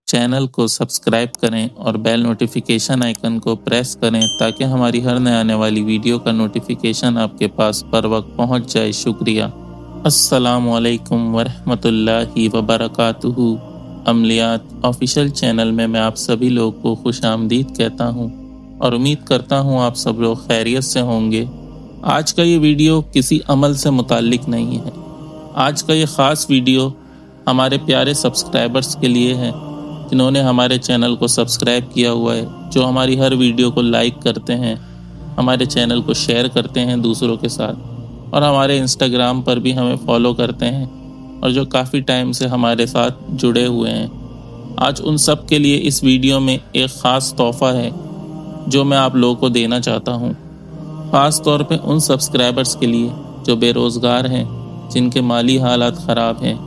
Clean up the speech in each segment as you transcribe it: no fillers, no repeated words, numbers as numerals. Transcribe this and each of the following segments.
Channel को subscribe करें और बेल नोटिफिकेशन आइकन को प्रेस करें ताकि हमारी हर नए आने वाली वीडियो का नोटिफिकेशन आपके पास पर वक्त पहुंच जाए। शुक्रिया। अस्सलामु अलैकुम वरहमतुल्लाहि वबरकातुहू। अमलियात ऑफिशियल चैनल में मैं आप सभी लोग को खुश आमदीद कहता हूं और उम्मीद करता हूं आप सब लोग खैरियत से होंगे। आज का ये वीडियो किसी अमल से मुताल्लिक नहीं है। आज का ये ख़ास वीडियो हमारे प्यारे सब्सक्राइबर्स के लिए है जिन्होंने हमारे चैनल को सब्सक्राइब किया हुआ है, जो हमारी हर वीडियो को लाइक करते हैं, हमारे चैनल को शेयर करते हैं दूसरों के साथ और हमारे इंस्टाग्राम पर भी हमें फॉलो करते हैं और जो काफ़ी टाइम से हमारे साथ जुड़े हुए हैं। आज उन सब के लिए इस वीडियो में एक ख़ास तोहफ़ा है जो मैं आप लोगों को देना चाहता हूँ। ख़ास तौर पे उन सब्सक्राइबर्स के लिए जो बेरोज़गार हैं, जिनके माली हालात ख़राब हैं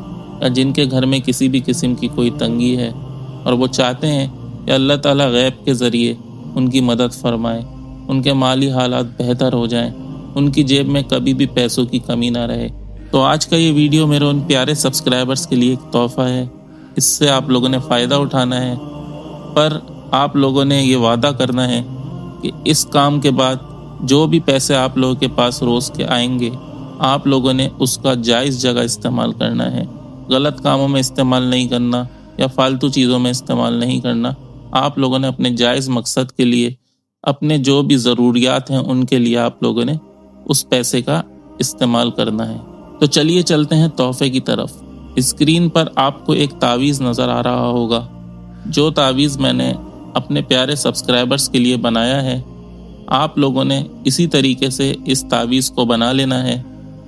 या जिनके घर में किसी भी किस्म की कोई तंगी है और वो चाहते हैं कि अल्लाह ताला गैब के ज़रिए उनकी मदद फरमाए, उनके माली हालात बेहतर हो जाएं, उनकी जेब में कभी भी पैसों की कमी ना रहे। तो आज का ये वीडियो मेरे उन प्यारे सब्सक्राइबर्स के लिए एक तोहफ़ा है। इससे आप लोगों ने फ़ायदा उठाना है, पर आप लोगों ने ये वादा करना है कि इस काम के बाद जो भी पैसे आप लोगों के पास रोज़ के आएंगे, आप लोगों ने उसका जायज़ जगह इस्तेमाल करना है। गलत कामों में इस्तेमाल नहीं करना या फालतू चीज़ों में इस्तेमाल नहीं करना। आप लोगों ने अपने जायज़ मकसद के लिए, अपने जो भी ज़रूरियात हैं उनके लिए आप लोगों ने उस पैसे का इस्तेमाल करना है। तो चलिए चलते हैं तोहफ़े की तरफ। स्क्रीन पर आपको एक तावीज़ नज़र आ रहा होगा। जो तावीज़ मैंने अपने प्यारे सब्सक्राइबर्स के लिए बनाया है, आप लोगों ने इसी तरीके से इस तावीज़ को बना लेना है।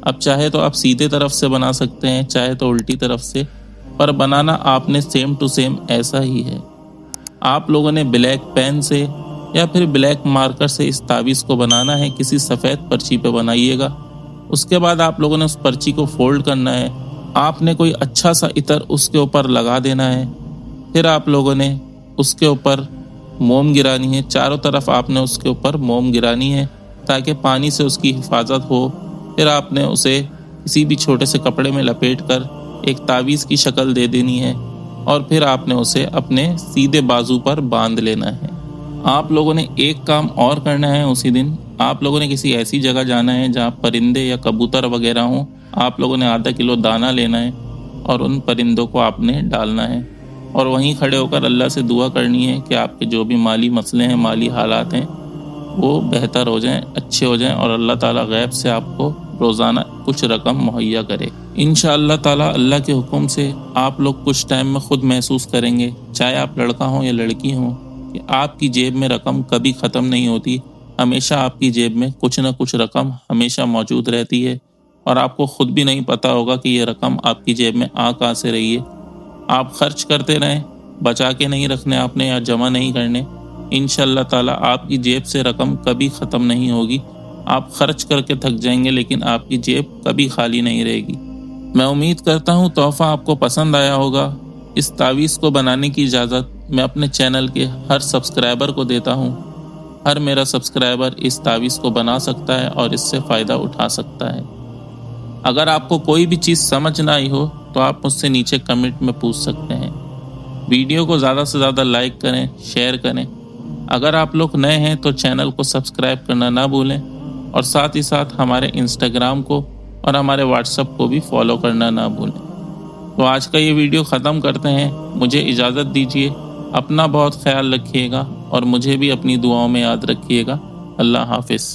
अब चाहे तो आप सीधे तरफ से बना सकते हैं, चाहे तो उल्टी तरफ से, पर बनाना आपने सेम टू सेम ऐसा ही है। आप लोगों ने ब्लैक पेन से या फिर ब्लैक मार्कर से इस तावीज़ को बनाना है। किसी सफ़ेद पर्ची पे बनाइएगा। उसके बाद आप लोगों ने उस पर्ची को फोल्ड करना है। आपने कोई अच्छा सा इत्र उसके ऊपर लगा देना है। फिर आप लोगों ने उसके ऊपर मोम गिरानी है। चारों तरफ आपने उसके ऊपर मोम गिरानी है ताकि पानी से उसकी हिफाजत हो। फिर आपने उसे किसी भी छोटे से कपड़े में लपेट कर एक तावीज़ की शक्ल दे देनी है और फिर आपने उसे अपने सीधे बाजू पर बांध लेना है। आप लोगों ने एक काम और करना है। उसी दिन आप लोगों ने किसी ऐसी जगह जाना है जहाँ परिंदे या कबूतर वगैरह हों। आप लोगों ने आधा किलो दाना लेना है और उन परिंदों को आपने डालना है और वहीं खड़े होकर अल्लाह से दुआ करनी है कि आपके जो भी माली मसले हैं, माली हालात हैं, वो बेहतर हो जाएं, अच्छे हो जाएं और अल्लाह ताला गैब से आपको रोज़ाना कुछ रकम मुहैया करे। इंशाअल्लाह ताला अल्लाह के हुक्म से आप लोग कुछ टाइम में ख़ुद महसूस करेंगे, चाहे आप लड़का हो या लड़की हो, कि आपकी जेब में रकम कभी ख़त्म नहीं होती। हमेशा आपकी जेब में कुछ न कुछ रकम हमेशा मौजूद रहती है और आपको ख़ुद भी नहीं पता होगा कि ये रकम आपकी जेब में आ कहाँ से रही है। आप खर्च करते रहें, बचा के नहीं रखने आपने या जमा नहीं करने। इंशाअल्लाह ताला आपकी जेब से रकम कभी ख़त्म नहीं होगी। आप खर्च करके थक जाएंगे लेकिन आपकी जेब कभी खाली नहीं रहेगी। मैं उम्मीद करता हूँ तोहफ़ा आपको पसंद आया होगा। इस तावीज़ को बनाने की इजाज़त मैं अपने चैनल के हर सब्सक्राइबर को देता हूँ। हर मेरा सब्सक्राइबर इस तावीज़ को बना सकता है और इससे फ़ायदा उठा सकता है। अगर आपको कोई भी चीज़ समझ ना आई हो तो आप मुझसे नीचे कमेंट में पूछ सकते हैं। वीडियो को ज़्यादा से ज़्यादा लाइक करें, शेयर करें। अगर आप लोग नए हैं तो चैनल को सब्सक्राइब करना ना भूलें और साथ ही साथ हमारे इंस्टाग्राम को और हमारे व्हाट्सएप को भी फॉलो करना ना भूलें। तो आज का ये वीडियो ख़त्म करते हैं। मुझे इजाज़त दीजिए। अपना बहुत ख्याल रखिएगा और मुझे भी अपनी दुआओं में याद रखिएगा। अल्लाह हाफिज़।